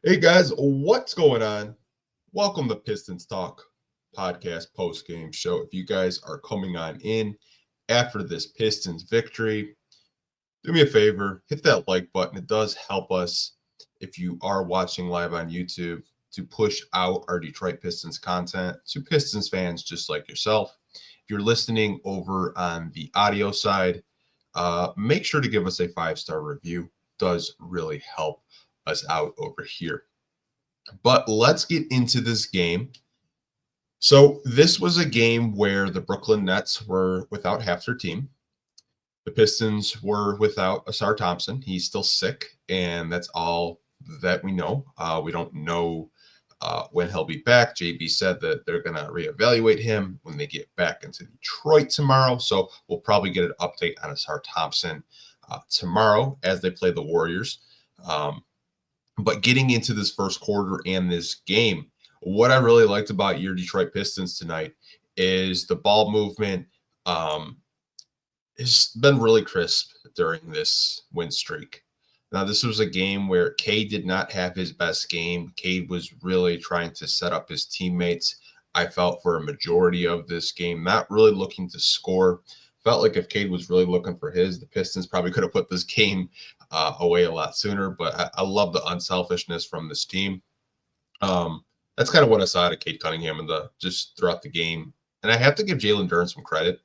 Hey guys, what's going on? Welcome to Pistons Talk podcast post game show. If you guys are coming on in after this Pistons victory, do me a favor, hit that like button. It does help us if you are watching live on YouTube to push out our Detroit Pistons content to Pistons fans just like yourself. If you're listening over on the audio side, make sure to give us a 5-star review. It does really help us out over here. But let's get into this game. So this was a game where the Brooklyn Nets were without half their team. The Pistons were without Asar Thompson. He's still sick, and that's all that we know. We don't know when he'll be back. JB said that they're going to reevaluate him when they get back into Detroit tomorrow. So we'll probably get an update on Asar Thompson tomorrow as they play the Warriors. But getting into this first quarter and this game, what I really liked about your Detroit Pistons tonight is the ball movement has been really crisp during this win streak. Now, this was a game where Cade did not have his best game. Cade was really trying to set up his teammates, I felt, for a majority of this game, not really looking to score. Felt like if Cade was really looking for the Pistons probably could have put this game away a lot sooner. But I love the unselfishness from this team. That's kind of what I saw out of Cade Cunningham just throughout the game. And I have to give Jalen Duren some credit.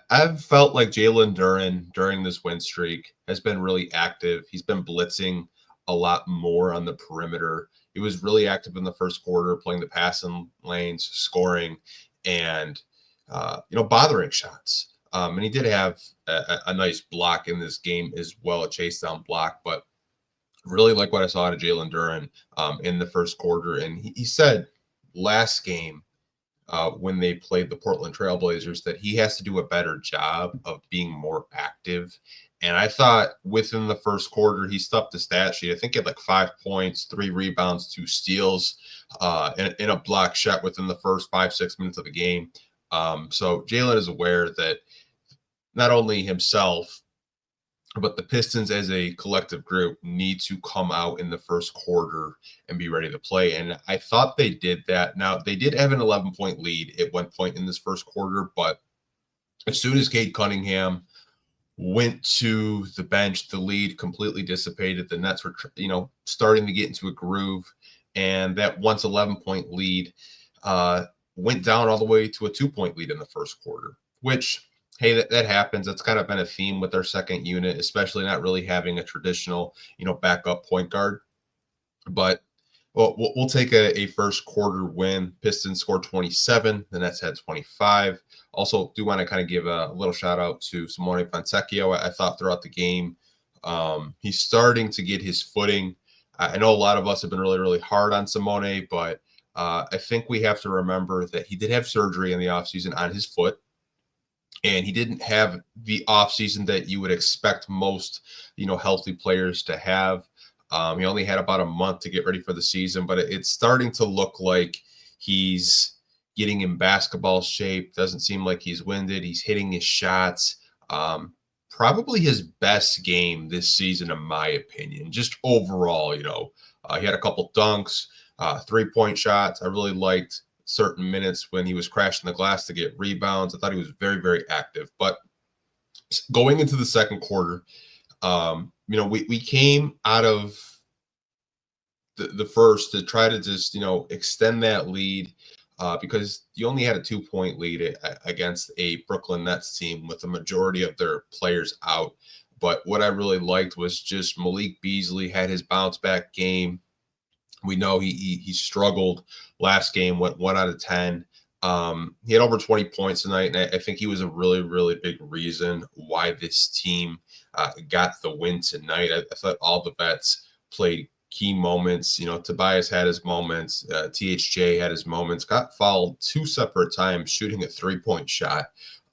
I've felt like Jalen Duren during this win streak has been really active. He's been blitzing a lot more on the perimeter. He was really active in the first quarter, playing the passing lanes, scoring, and bothering shots. And he did have a nice block in this game as well, a chase down block. But really like what I saw out of Jalen Duren in the first quarter. And he said last game when they played the Portland Trailblazers that he has to do a better job of being more active. And I thought within the first quarter, he stuffed the stat sheet. I think he had like 5 points, 3 rebounds, 2 steals, in a block shot within the first 5-6 minutes of the game. So Jalen is aware that not only himself, but the Pistons as a collective group need to come out in the first quarter and be ready to play. And I thought they did that. Now, they did have an 11-point lead at one point in this first quarter, but as soon as Cade Cunningham went to the bench, the lead completely dissipated. The Nets were, starting to get into a groove. And that once 11-point lead went down all the way to a 2-point lead in the first quarter, which, hey, that happens. That's kind of been a theme with our second unit, especially not really having a traditional, backup point guard. But we'll take a first quarter win. Pistons scored 27. The Nets had 25. Also, do want to kind of give a little shout out to Simone Fontecchio. I thought throughout the game, he's starting to get his footing. I know a lot of us have been really, really hard on Simone, but I think we have to remember that he did have surgery in the offseason on his foot. And he didn't have the offseason that you would expect most, healthy players to have. He only had about a month to get ready for the season, but it's starting to look like he's getting in basketball shape. Doesn't seem like he's winded. He's hitting his shots. Probably his best game this season, in my opinion. Just overall, he had a couple dunks, 3-point shots. I really liked certain minutes when he was crashing the glass to get rebounds. I thought he was very, very active. But going into the second quarter, we came out of the first to try to just, extend that lead because you only had a 2-point lead against a Brooklyn Nets team with the majority of their players out. But what I really liked was just Malik Beasley had his bounce back game. We know he struggled last game, went 1 out of 10. He had over 20 points tonight, and I think he was a really, really big reason why this team got the win tonight. I thought all the vets played key moments. Tobias had his moments. THJ had his moments. Got fouled 2 separate times shooting a 3-point shot.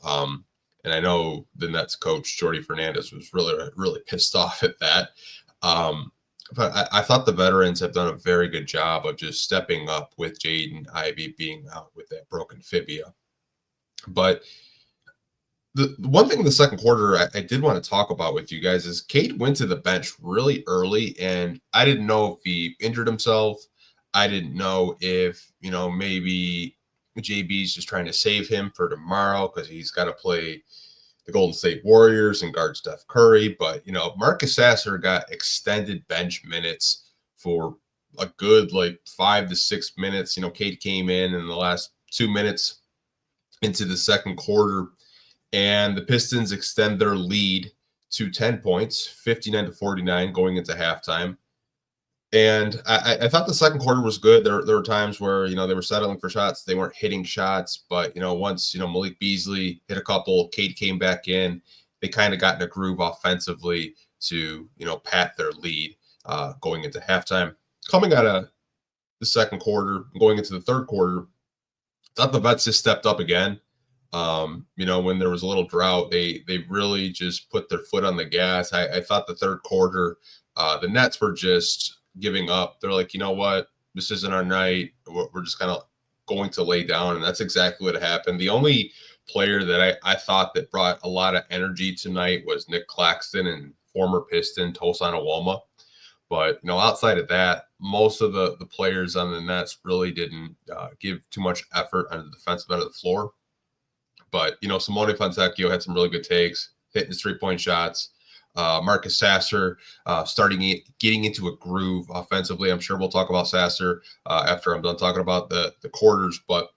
And I know the Nets coach, Jordy Fernandez, was really, really pissed off at that. But I thought the veterans have done a very good job of just stepping up with Jaden Ivey being out with that broken fibia. But The one thing in the second quarter I did want to talk about with you guys is Cade went to the bench really early, and I didn't know if he injured himself. I didn't know if, maybe JB's just trying to save him for tomorrow because he's got to play the Golden State Warriors and guard Steph Curry. But, Marcus Sasser got extended bench minutes for a good 5 to 6 minutes. Cade came in the last 2 minutes into the second quarter, and the Pistons extend their lead to 10 points, 59-49 going into halftime. And I thought the second quarter was good. There were times where, they were settling for shots. They weren't hitting shots. But, once, Malik Beasley hit a couple, Cade came back in. They kind of got in a groove offensively to, pat their lead going into halftime. Coming out of the second quarter, going into the third quarter, I thought the vets just stepped up again. When there was a little drought, they really just put their foot on the gas. I thought the third quarter, the Nets were just giving up. They're like, you know what, this isn't our night. We're just kind of going to lay down, and that's exactly what happened. The only player that I thought that brought a lot of energy tonight was Nick Claxton and former Piston Tosan Awoma. But, outside of that, most of the players on the Nets really didn't give too much effort on the defensive end of the floor. But, Simone Fontecchio had some really good takes, hitting his three-point shots. Marcus Sasser getting into a groove offensively. I'm sure we'll talk about Sasser after I'm done talking about the quarters. But,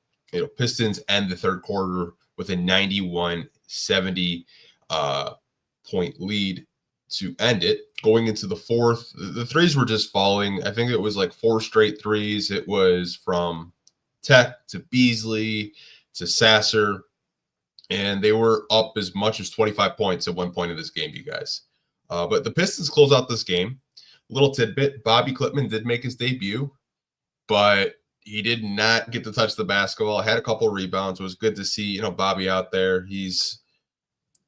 Pistons end the third quarter with a 91-70 point lead to end it. Going into the fourth, the threes were just falling. I think it was like 4 straight threes. It was from Tech to Beasley to Sasser. And they were up as much as 25 points at one point in this game, you guys. But the Pistons close out this game. Little tidbit, Bobby Klitman did make his debut, but he did not get to touch the basketball. Had a couple rebounds. It was good to see, Bobby out there. He's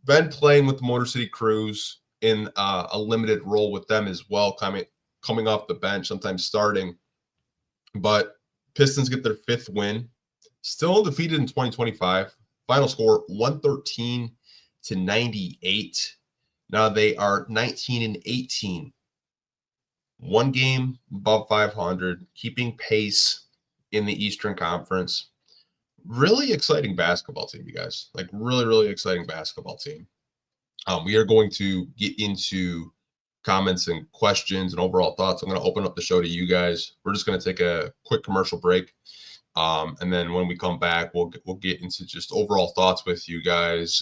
been playing with the Motor City Crews in a limited role with them as well, coming off the bench, sometimes starting. But Pistons get their 5th win. Still undefeated in 2025. Final score 113-98. Now they are 19-18. One game above 500, keeping pace in the Eastern Conference. Really exciting basketball team, you guys. Really, really exciting basketball team. We are going to get into comments and questions and overall thoughts. I'm going to open up the show to you guys. We're just going to take a quick commercial break. And then when we come back, we'll get into just overall thoughts with you guys,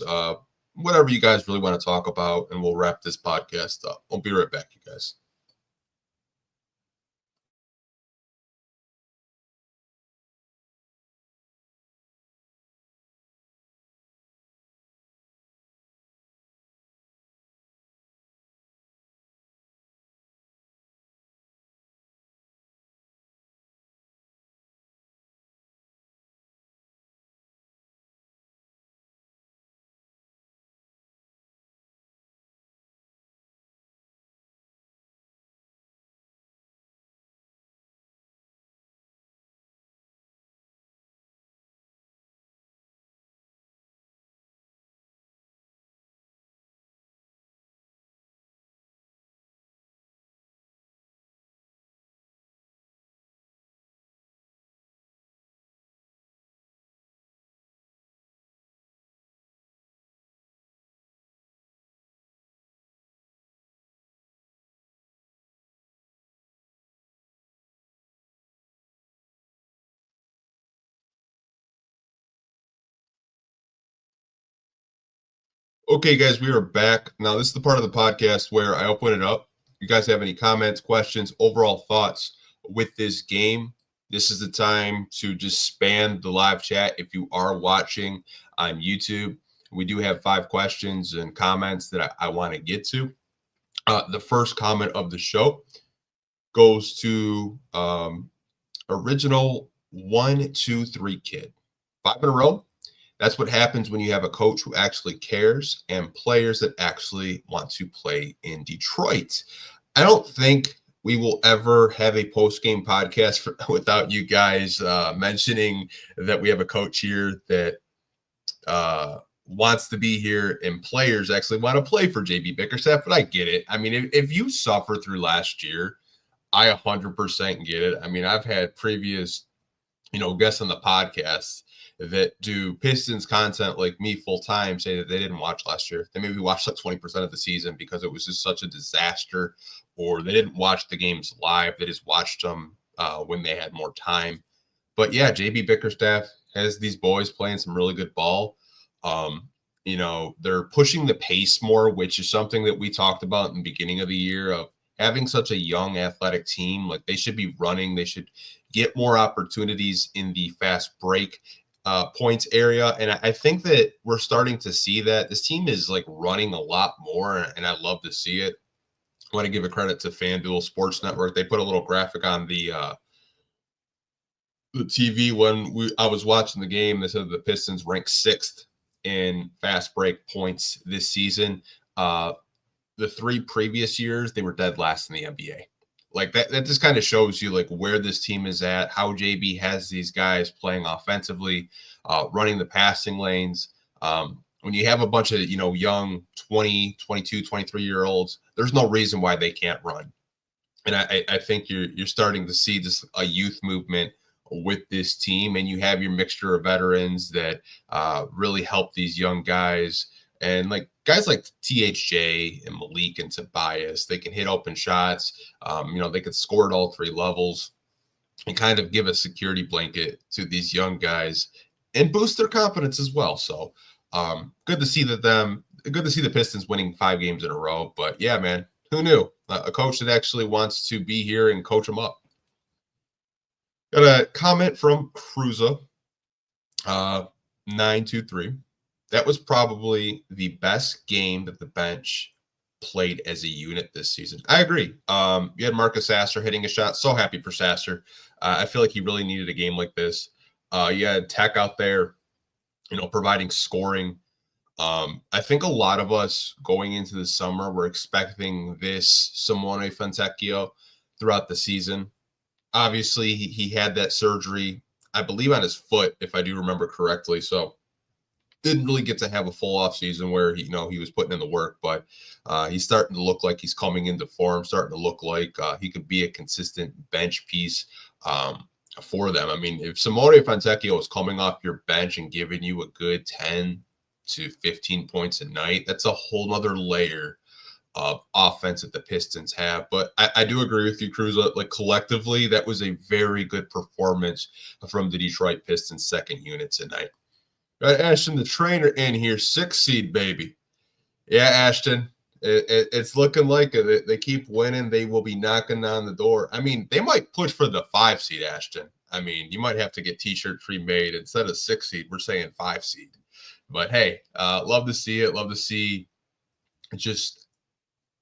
whatever you guys really want to talk about, and we'll wrap this podcast up. We'll be right back, you guys. Okay, guys, we are back. Now, this is the part of the podcast where I open it up. If you guys have any comments, questions, overall thoughts with this game, this is the time to just spam the live chat if you are watching on YouTube. We do have 5 questions and comments that I want to get to. The first comment of the show goes to original 123 kid. 5 in a row. That's what happens when you have a coach who actually cares and players that actually want to play in Detroit. I don't think we will ever have a post-game podcast without you guys mentioning that we have a coach here that wants to be here and players actually want to play for JB Bickerstaff, but I get it. I mean, if you suffer through last year, I 100% get it. I mean, I've had previous, guests on the podcast that do Pistons content like me full time say that they didn't watch last year. They maybe watched like 20% of the season because it was just such a disaster, or they didn't watch the games live. They just watched them when they had more time. But yeah, JB Bickerstaff has these boys playing some really good ball. They're pushing the pace more, which is something that we talked about in the beginning of the year of having such a young athletic team. Like, they should be running. They should get more opportunities in the fast break points area. And I think that we're starting to see that this team is like running a lot more, and I love to see it. I want to give a credit to FanDuel Sports Network. They put a little graphic on the TV when I was watching the game. They said the Pistons ranked 6th in fast break points this season. The 3 previous years, they were dead last in the NBA. Like that just kind of shows you like where this team is at, how JB has these guys playing offensively, running the passing lanes. When you have a bunch of, young 20, 22, 23-year-olds, there's no reason why they can't run. And I think you're starting to see just a youth movement with this team, and you have your mixture of veterans that really help these young guys. And like guys like THJ and Malik and Tobias, they can hit open shots. They could score at all 3 levels and kind of give a security blanket to these young guys and boost their confidence as well. So good to see the Pistons winning 5 games in a row. But yeah, man, who knew? A coach that actually wants to be here and coach them up. Got a comment from Cruza, 923. That was probably the best game that the bench played as a unit this season. I agree. You had Marcus Sasser hitting a shot. So happy for Sasser. I feel like he really needed a game like this. You had Tech out there, providing scoring. I think a lot of us going into the summer were expecting this Simone Fontecchio throughout the season. Obviously, he had that surgery, I believe, on his foot, if I do remember correctly. So didn't really get to have a full off season where he was putting in the work, but he's starting to look like he's coming into form, starting to look like he could be a consistent bench piece for them. I mean, if Simone Fontecchio is coming off your bench and giving you a good 10 to 15 points a night, that's a whole nother layer of offense that the Pistons have. But I do agree with you, Cruz. Like, collectively, that was a very good performance from the Detroit Pistons second unit tonight. Got Ashton, the trainer, in here. 6 seed, baby. Yeah, Ashton, it's looking like it. They keep winning. They will be knocking on the door. I mean, they might push for the 5 seed, Ashton. I mean, you might have to get t-shirt pre-made. Instead of 6 seed, we're saying 5 seed. But hey, love to see it. Love to see just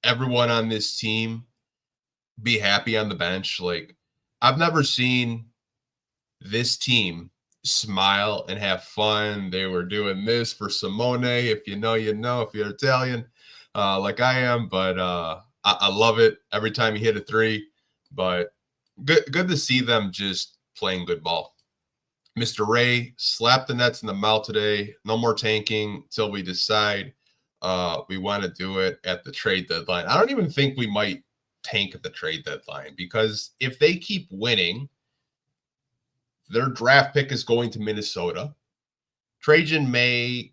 everyone on this team be happy on the bench. Like, I've never seen this team smile and have fun. They were doing this for Simone. If you know, you know, if you're Italian, like I am. But I love it every time you hit a 3. But good to see them just playing good ball. Mr. Ray slapped the Nets in the mouth today. No more tanking till we decide we want to do it at the trade deadline. I don't even think we might tank at the trade deadline, because if they keep winning, their draft pick is going to Minnesota. Trajan may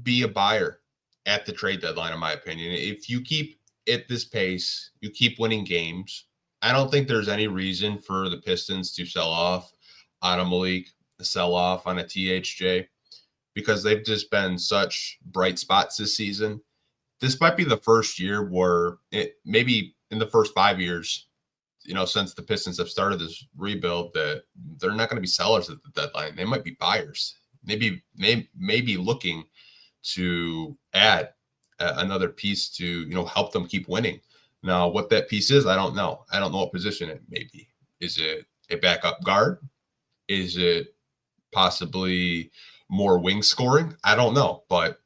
be a buyer at the trade deadline, in my opinion. If you keep at this pace, you keep winning games, I don't think there's any reason for the Pistons to sell off on a Malik, sell off on a THJ, because they've just been such bright spots this season. This might be the first year where maybe in the first 5 years, since the Pistons have started this rebuild, that they're not going to be sellers at the deadline. They might be buyers. Maybe looking to add another piece to, help them keep winning. Now, what that piece is, I don't know. I don't know what position it may be. Is it a backup guard? Is it possibly more wing scoring? I don't know. But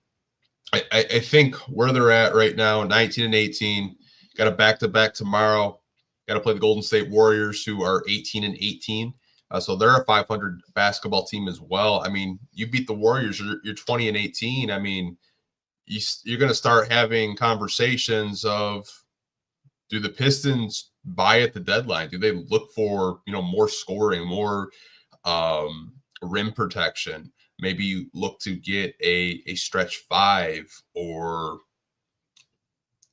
I think where they're at right now, 19 and 18, got a back-to-back tomorrow. Got to play the Golden State Warriors, who are 18 and 18. So they're a 500 basketball team as well. I mean, you beat the Warriors, you're 20-18. I mean, you're going to start having conversations of, do the Pistons buy at the deadline? Do they look for, more scoring, more rim protection? Maybe you look to get a stretch five, or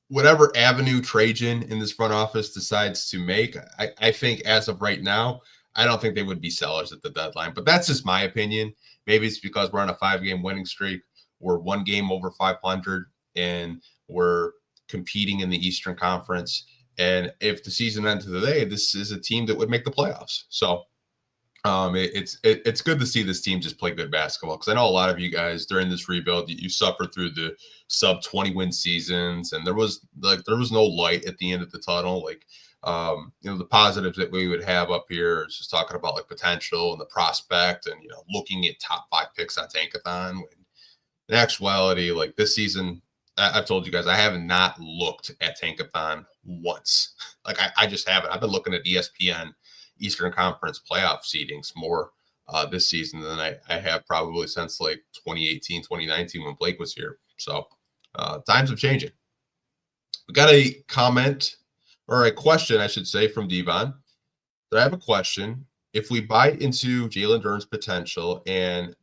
whatever avenue Trajan in this front office decides to make. I think as of right now, I don't think they would be sellers at the deadline, but that's just my opinion. Maybe it's because we're on a 5-game winning streak. We're one game over 500, and we're competing in the Eastern Conference. And if the season ends today, this is a team that would make the playoffs. So it's good to see this team just play good basketball, because I know a lot of you guys during this rebuild, you suffered through the sub 20 win seasons, and there was no light at the end of the tunnel. Like, the positives that we would have up here is just talking about like potential and the prospect, and looking at top 5 picks on Tankathon. In actuality, like this season, I've told you guys, I have not looked at Tankathon once. Like I just haven't. I've been looking at ESPN Eastern Conference playoff seedings more this season than I have probably since like 2018, 2019 when Blake was here. So times are changing. We got a comment, or a question, I should say, from Devon. So I have a question. If we buy into Jalen Duren's potential and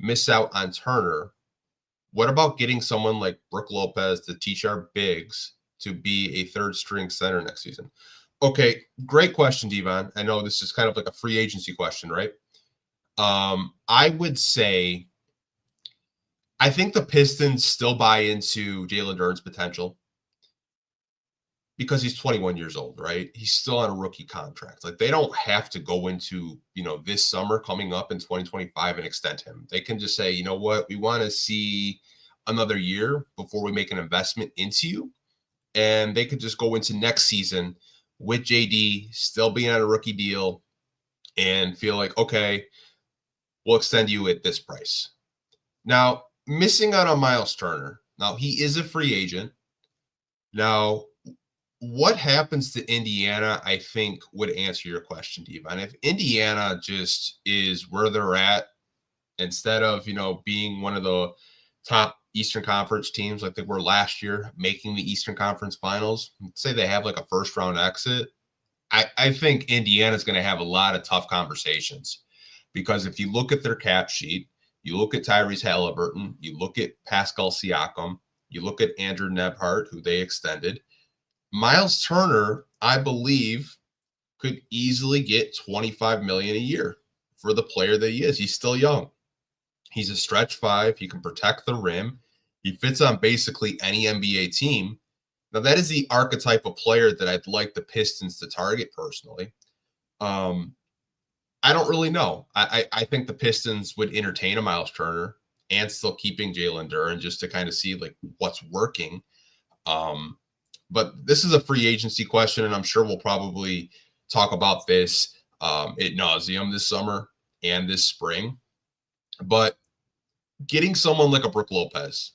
miss out on Turner, what about getting someone like Brook Lopez to teach our bigs to be a third string center next season? Okay, great question, Devon. I know this is kind of like a free agency question, right? I would say I think the Pistons still buy into Jalen Duren's potential because he's 21 years old, right? He's still on a rookie contract. Like, they don't have to go into, this summer coming up in 2025 and extend him. They can just say, you know what, we want to see another year before we make an investment into you. And they could just go into next season with JD still being on a rookie deal and feel like, okay, we'll extend you at this price. Now, missing out on Miles Turner. Now, he is a free agent. Now, what happens to Indiana, I think, would answer your question, Devon. If Indiana just is where they're at, instead of, being one of the top Eastern Conference teams like they were last year, making the Eastern Conference Finals, say they have like a first round exit, I think Indiana's going to have a lot of tough conversations, because if you look at their cap sheet, you look at Tyrese Halliburton, you look at Pascal Siakam, you look at Andrew Nebhart, who they extended. Miles Turner, I believe, could easily get $25 million a year for the player that he is. He's still young. He's a stretch five. He can protect the rim. He fits on basically any NBA team. Now, that is the archetype of player that I'd like the Pistons to target personally. I don't really know. I think the Pistons would entertain a Miles Turner and still keeping Jalen Duren, just to kind of see like what's working. But this is a free agency question, and I'm sure we'll probably talk about this ad nauseum this summer and this spring. But getting someone like a Brook Lopez,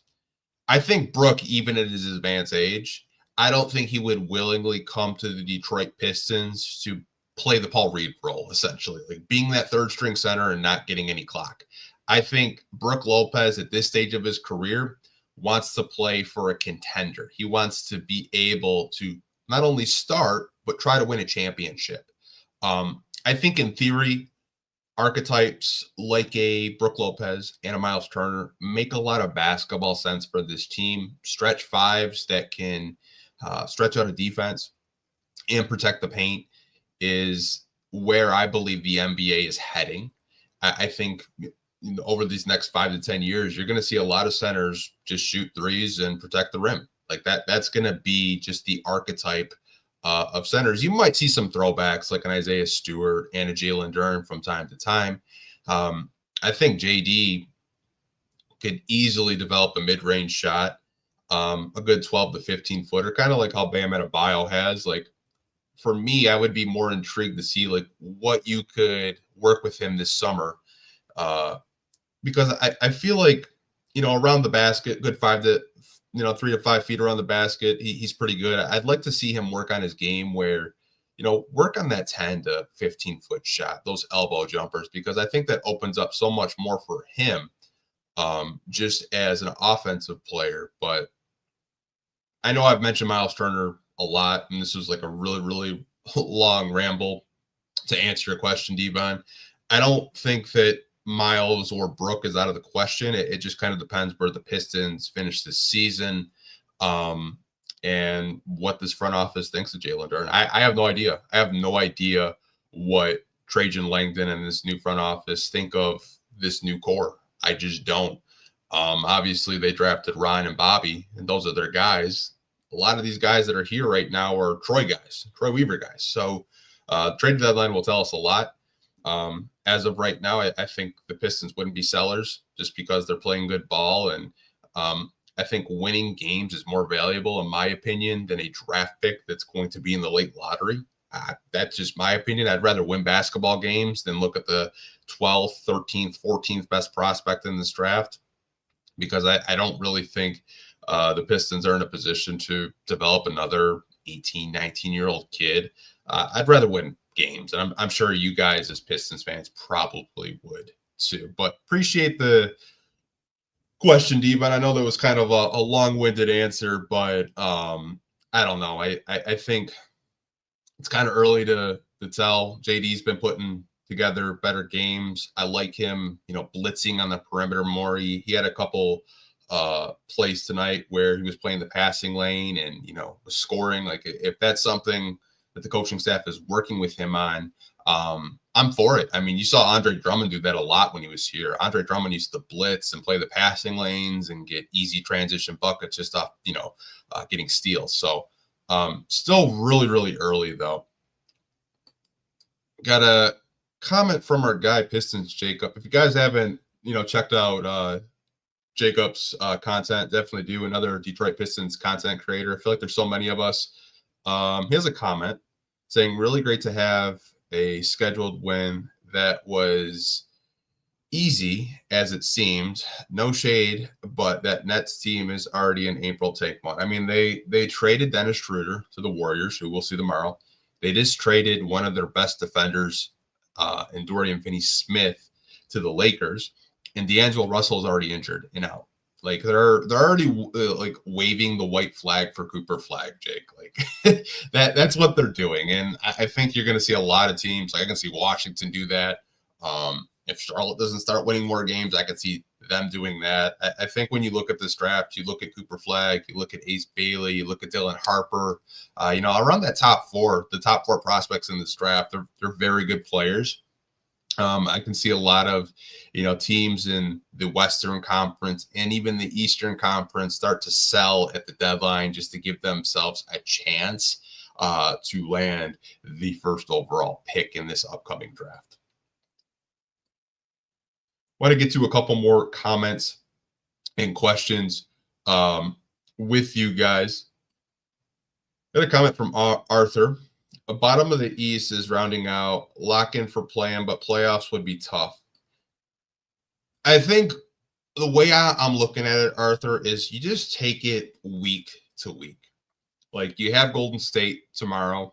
I think Brook, even at his advanced age, I don't think he would willingly come to the Detroit Pistons to play the Paul Reed role, essentially, like being that third string center and not getting any clock. I think Brook Lopez at this stage of his career wants to play for a contender. He wants to be able to not only start, but try to win a championship. I think in theory, archetypes like a Brook Lopez and a Miles Turner make a lot of basketball sense for this team. Stretch fives that can stretch out a defense and protect the paint is where I believe the NBA is heading. I think over these next 5 to 10 years, you're going to see a lot of centers just shoot threes and protect the rim. Like that's going to be just the archetype of centers. You might see some throwbacks like an Isaiah Stewart and a Jalen Duren from time to time. I think JD could easily develop a mid-range shot, a good 12 to 15 footer, kind of like how Bam Adebayo has. Like, for me, I would be more intrigued to see like what you could work with him this summer. Because I feel like, around the basket, good 3 to 5 feet around the basket, he's pretty good. I'd like to see him work on his game where work on that 10 to 15-foot shot, those elbow jumpers, because I think that opens up so much more for him just as an offensive player. But I know I've mentioned Miles Turner a lot, and this was like a really, really long ramble to answer your question, Devon. I don't think that Miles or Brook is out of the question. It just kind of depends where the Pistons finish this season, and what this front office thinks of Jalen Duren. I have no idea. I have no idea what Trajan Langdon and this new front office think of this new core. I just don't. Obviously, they drafted Ron and Bobby, and those are their guys. A lot of these guys that are here right now are Troy guys, Troy Weaver guys. So trade deadline will tell us a lot. As of right now, I think the Pistons wouldn't be sellers just because they're playing good ball. And I think winning games is more valuable, in my opinion, than a draft pick that's going to be in the late lottery. That's just my opinion. I'd rather win basketball games than look at the 12th, 13th, 14th best prospect in this draft, because I don't really think the Pistons are in a position to develop another 18, 19-year-old kid. I'd rather win games, and I'm sure you guys as Pistons fans probably would too. But appreciate the question, Devon. I know that was kind of a long-winded answer, but I don't know. I think it's kind of early to tell. JD's been putting together better games. I like him, blitzing on the perimeter more. He had a couple plays tonight where he was playing the passing lane and was scoring. Like, if that's something that the coaching staff is working with him on, I'm for it. I mean, you saw Andre Drummond do that a lot when he was here. Andre Drummond used to blitz and play the passing lanes and get easy transition buckets just off, getting steals. So still really, really early though. Got a comment from our guy Pistons Jacob. If you guys haven't, checked out Jacob's content, definitely do. Another Detroit Pistons content creator. I feel like there's so many of us. He has a comment saying, really great to have a scheduled win that was easy as it seemed. No shade, but that Nets team is already in April tank mode. I mean, they traded Dennis Schroeder to the Warriors, who we'll see tomorrow. They just traded one of their best defenders, in Dorian Finney-Smith, to the Lakers, and D'Angelo Russell is already injured and out. Like, they're already like waving the white flag for Cooper Flag, Jake. Like that's what they're doing, and I think you're going to see a lot of teams. Like, I can see Washington do that. If Charlotte doesn't start winning more games, I can see them doing that. I think when you look at this draft, you look at Cooper Flag, you look at Ace Bailey, you look at Dylan Harper. Around that the top four prospects in this draft, they're very good players. I can see a lot of, teams in the Western Conference and even the Eastern Conference start to sell at the deadline just to give themselves a chance to land the first overall pick in this upcoming draft. Want to get to a couple more comments and questions with you guys. Got a comment from Arthur. The bottom of the East is rounding out, lock in for play-in, but playoffs would be tough. I think the way I'm looking at it, Arthur, is you just take it week to week. Like, you have Golden State tomorrow.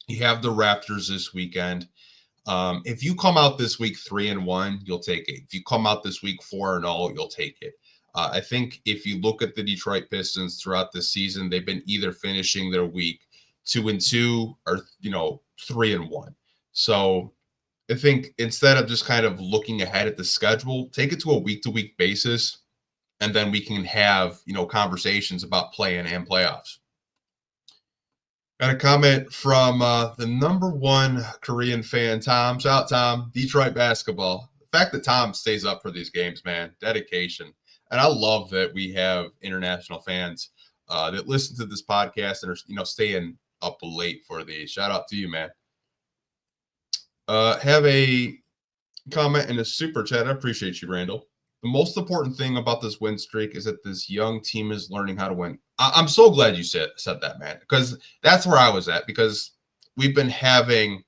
You have the Raptors this weekend. If you come out this week 3-1, you'll take it. If you come out this week 4-0, you'll take it. I think if you look at the Detroit Pistons throughout the season, they've been either finishing their week 2-2 or 3-1. So I think instead of just kind of looking ahead at the schedule, take it to a week-to-week basis, and then we can have conversations about play-in and playoffs. Got a comment from the number one Korean fan, Tom. Shout out, Tom. Detroit basketball. The fact that Tom stays up for these games, man, dedication. And I love that we have international fans that listen to this podcast and are staying up late for these. Shout out to you, man. Have a comment in a super chat. I appreciate you, Randall. The most important thing about this win streak is that this young team is learning how to win. I'm so glad you said that, man, because that's where I was at, because we've been having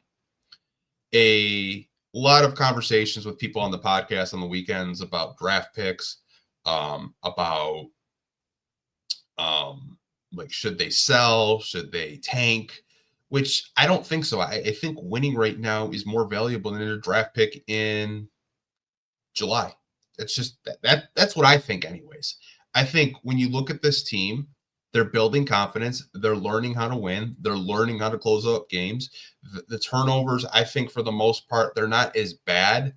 a lot of conversations with people on the podcast on the weekends about draft picks, about like, should they sell? Should they tank? which I don't think so. I think winning right now is more valuable than a draft pick in July. It's just that's what I think anyways. I think when you look at this team, they're building confidence, they're learning how to win, they're learning how to close out games. The turnovers, I think for the most part, they're not as bad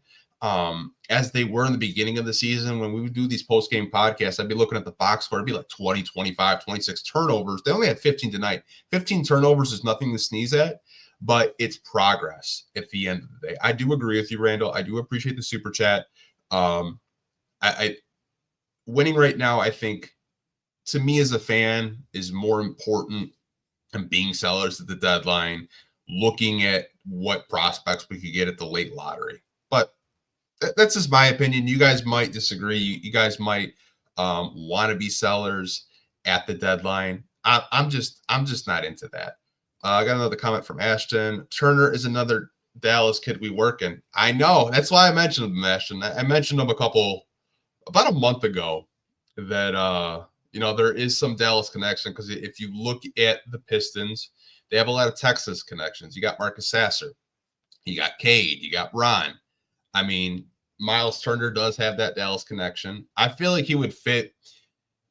as they were in the beginning of the season. When we would do these post-game podcasts, I'd be looking at the box score, it'd be like 20, 25, 26 turnovers. They only had 15 tonight. 15 turnovers is nothing to sneeze at, but it's progress at the end of the day. I do agree with you, Randall. I do appreciate the super chat. I winning right now, I think, to me as a fan, is more important than being sellers at the deadline, looking at what prospects we could get at the late lottery. But that's just my opinion. You guys might disagree. You guys might want to be sellers at the deadline. I'm just not into that. I got another comment from Ashton. Turner is another Dallas kid we work in. I know. That's why I mentioned him, Ashton. I mentioned him about a month ago that there is some Dallas connection, because if you look at the Pistons, they have a lot of Texas connections. You got Marcus Sasser, you got Cade, you got Ron. I mean, Miles Turner does have that Dallas connection. I feel like he would fit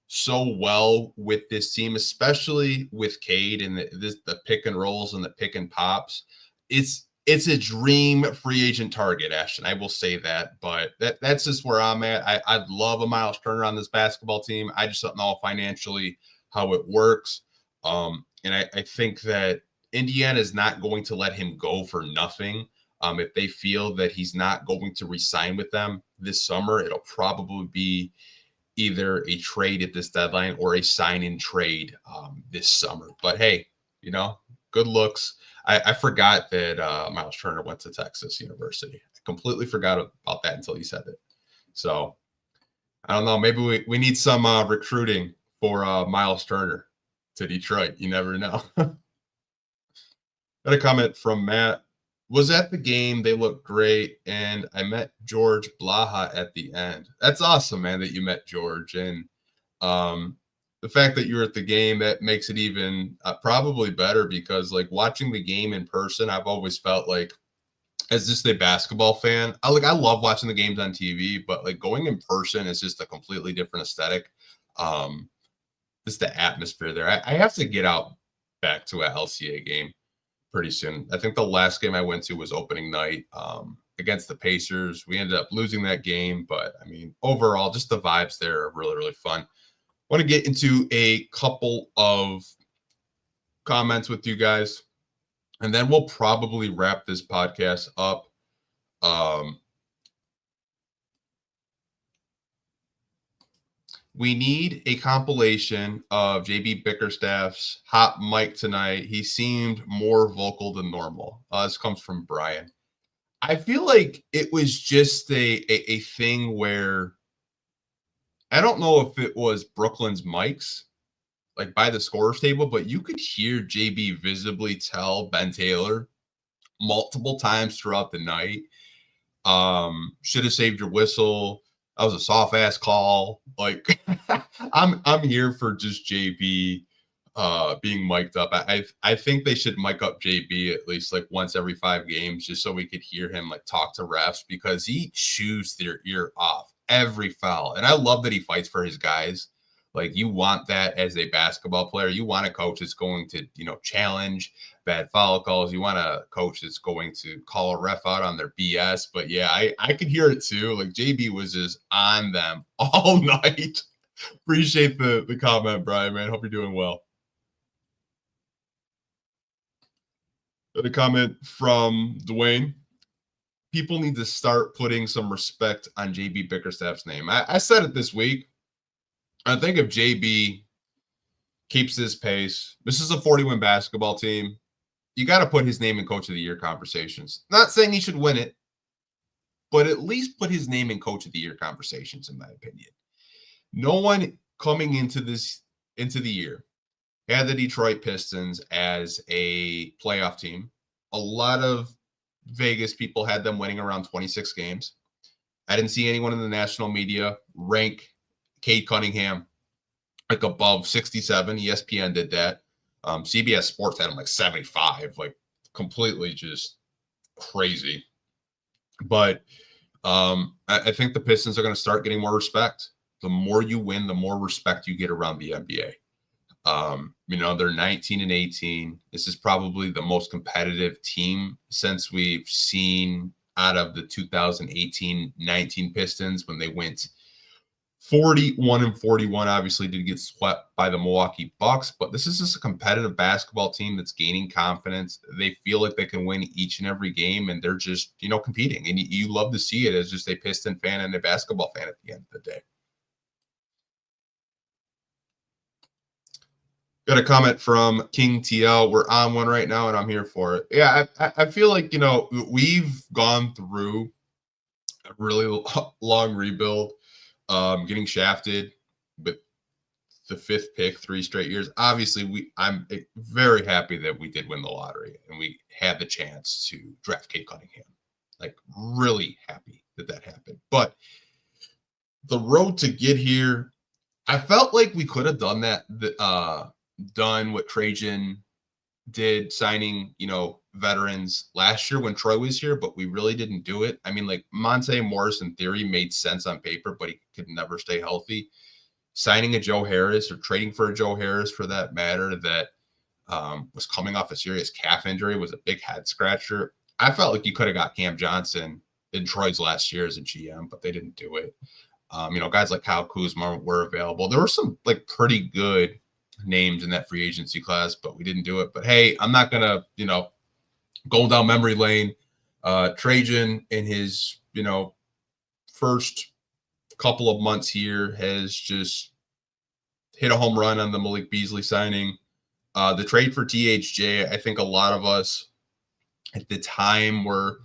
so well with this team, especially with Cade and the pick and rolls and the pick and pops. It's a dream free agent target, Ashton. I will say that, but that's just where I'm at. I'd love a Miles Turner on this basketball team. I just don't know financially how it works. And I think that Indiana is not going to let him go for nothing. If they feel that he's not going to re-sign with them this summer, it'll probably be either a trade at this deadline or a sign-in trade this summer. But hey, good looks. I forgot that Miles Turner went to Texas University. I completely forgot about that until you said it. So I don't know. Maybe we need some recruiting for Miles Turner to Detroit. You never know. Got a comment from Matt. Was at the game. They looked great. And I met George Blaha at the end. That's awesome, man, that you met George. And the fact that you were at the game, that makes it even probably better, because like watching the game in person, I've always felt like, as just a basketball fan, I love watching the games on TV, but like going in person is just a completely different aesthetic. Just the atmosphere there. I have to get out back to a LCA game pretty soon. I think the last game I went to was opening night against the Pacers. We ended up losing that game, but I mean, overall, just the vibes there are really, really fun. I want to get into a couple of comments with you guys, and then we'll probably wrap this podcast up. We need a compilation of JB Bickerstaff's hot mic tonight. He seemed more vocal than normal. This comes from Brian. I feel like it was just a thing where, I don't know if it was Brooklyn's mics, like by the scorer's table, but you could hear JB visibly tell Ben Taylor multiple times throughout the night, should have saved your whistle. That was a soft ass call. Like I'm here for just JB being mic'd up. I think they should mic up JB at least like once every 5 games, just so we could hear him like talk to refs, because he chews their ear off every foul. And I love that he fights for his guys. Like, you want that as a basketball player. You want a coach that's going to, challenge bad foul calls. You want a coach that's going to call a ref out on their BS. But yeah, I could hear it too. Like, JB was just on them all night. Appreciate the comment, Brian, man. Hope you're doing well. A comment from Dwayne. People need to start putting some respect on JB Bickerstaff's name. I said it this week. I think if JB keeps this pace, this is a 40-win basketball team. You got to put his name in Coach of the Year conversations. Not saying he should win it, but at least put his name in Coach of the Year conversations, in my opinion. No one coming into the year had the Detroit Pistons as a playoff team. A lot of Vegas people had them winning around 26 games. I didn't see anyone in the national media rank Cade Cunningham like above 67. ESPN did that. CBS Sports had him like 75, like completely just crazy. But I think the Pistons are going to start getting more respect. The more you win, the more respect you get around the NBA. They're 19 and 18. This is probably the most competitive team since we've seen out of the 2018-19 Pistons when they went 41 and 41. Obviously did get swept by the Milwaukee Bucks, but this is just a competitive basketball team that's gaining confidence. They feel like they can win each and every game, and they're just, competing. And you love to see it as just a Piston fan and a basketball fan at the end of the day. Got a comment from King TL. We're on one right now, and I'm here for it. Yeah, I feel like, we've gone through a really long rebuild, getting shafted with the 5th pick 3 straight years. Obviously, I'm very happy that we did win the lottery and we had the chance to draft Cade Cunningham. Like, really happy that happened. But the road to get here, I felt like we could have done that. Done what Trajan did, signing, veterans last year when Troy was here, but we really didn't do it. I mean, like Monte Morris in theory made sense on paper, but he could never stay healthy. Signing a Joe Harris or trading for a Joe Harris for that matter that was coming off a serious calf injury was a big head scratcher. I felt like you could have got Cam Johnson in Troy's last year as a GM, but they didn't do it. Guys like Kyle Kuzma were available. There were some like pretty good names in that free agency class, but we didn't do it. But hey, I'm not gonna, go down memory lane. Trajan in his, first couple of months here has just hit a home run on the Malik Beasley signing. The trade for THJ, I think a lot of us at the time were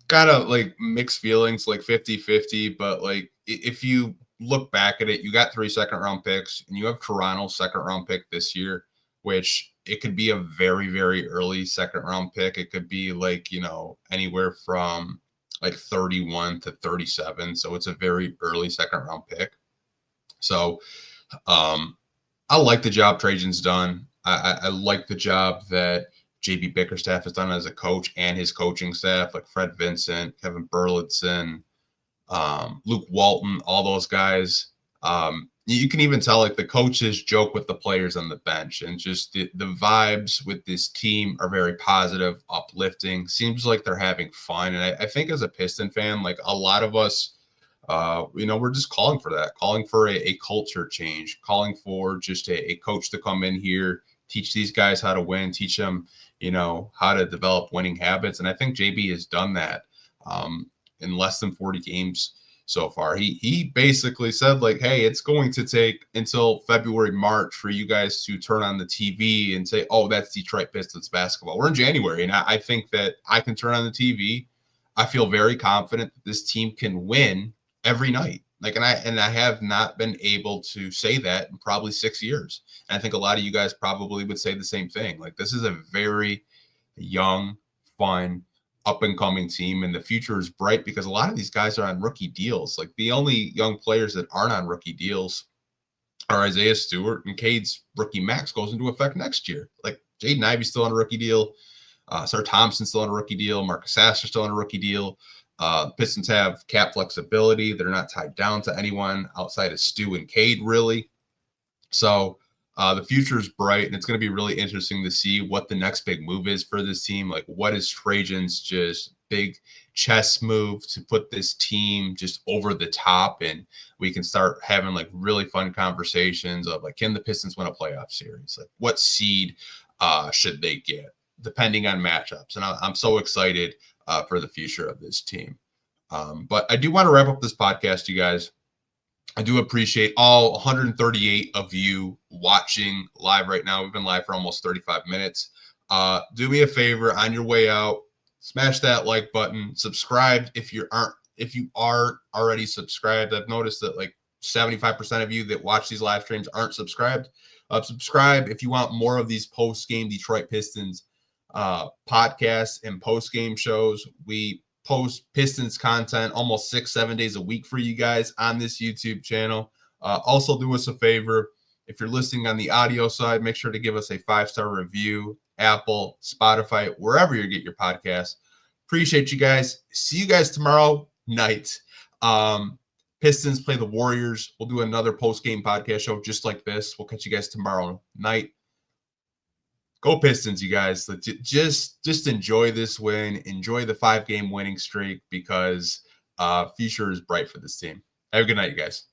kind of like mixed feelings, like 50-50, but like if you look back at it, you got 3 second-round picks, and you have Toronto's second-round pick this year, which it could be a very, very early second-round pick. It could be like, anywhere from like 31 to 37. So it's a very early second-round pick. So I like the job Trajan's done. I like the job that JB Bickerstaff has done as a coach and his coaching staff, like Fred Vincent, Kevin Burleson, Luke Walton, all those guys. You can even tell like the coaches joke with the players on the bench, and just the vibes with this team are very positive, uplifting. Seems like they're having fun. And I think as a Piston fan, like a lot of us, we're just calling for that, calling for a culture change, calling for just a coach to come in here, teach these guys how to win, teach them, how to develop winning habits. And I think JB has done that in less than 40 games so far. He basically said like, hey, it's going to take until February, March for you guys to turn on the TV and say, oh, that's Detroit Pistons basketball. We're in January, and I think that I can turn on the TV. I feel very confident that this team can win every night. Like, and I have not been able to say that in probably 6 years. And I think a lot of you guys probably would say the same thing. Like, this is a very young, fun, up and coming team, and the future is bright because a lot of these guys are on rookie deals. Like, the only young players that aren't on rookie deals are Isaiah Stewart, and Cade's rookie max goes into effect next year. Like, Jaden Ivey's still on a rookie deal. Sir Thompson's still on a rookie deal. Marcus Sasser's still on a rookie deal. Pistons have cap flexibility. They're not tied down to anyone outside of Stu and Cade, really. So the future is bright, and it's going to be really interesting to see what the next big move is for this team. Like, what is Trajan's just big chess move to put this team just over the top, and we can start having like really fun conversations of like, can the Pistons win a playoff series? Like, what seed should they get, depending on matchups? And I'm so excited for the future of this team. But I do want to wrap up this podcast, you guys. I do appreciate all 138 of you watching live right now. We've been live for almost 35 minutes. Do me a favor on your way out, smash that like button, subscribe if you are already subscribed. I've noticed that like 75% of you that watch these live streams aren't subscribed. Subscribe if you want more of these post-game Detroit Pistons podcasts and post-game shows. We post Pistons content almost 6-7 days a week for you guys on this YouTube channel. Also do us a favor, If you're listening on the audio side, make sure to give us a 5-star review, Apple, Spotify, wherever you get your podcast. Appreciate you guys. See you guys tomorrow night. Pistons play the Warriors. We'll do another post-game podcast show just like this. We'll catch you guys tomorrow night. Go Pistons, you guys. Just enjoy this win. Enjoy the 5-game winning streak because future is bright for this team. Have a good night, you guys.